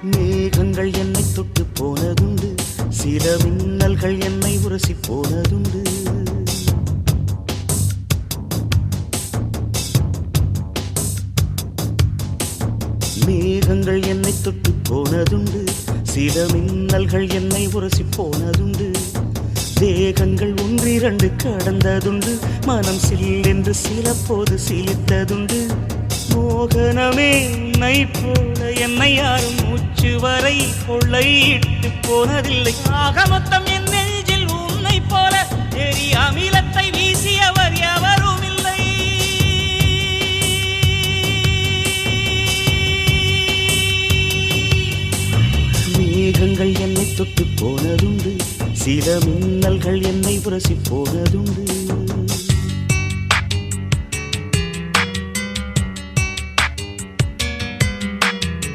மேகங்கள் என்னை தொட்டு போனதுண்டு, சில மின்னல்கள் என்னை உரசி போனதுண்டு. மேகங்கள் என்னை தொட்டு போனதுண்டு, சில மின்னல்கள் என்னை உரசி போனதுண்டு. தேகங்கள் ஒன்றிரண்டு கடந்ததுண்டு, மனம் சில்லென்று சில போது சிலித்ததுண்டு. மோகனமே உன்னை போல என்னை யாரும் மூச்சு வரை கொள்ளையிட்டு போனதில்லை. ஆக மொத்தம் என் நெஞ்சில் உன்னை போல எரி அமிலத்தை வீசியவர் எவரும் இல்லை. மேகங்கள் என்னை தொட்டு போனதுண்டு, சில மின்னல்கள் என்னை உரசி போனதுண்டு.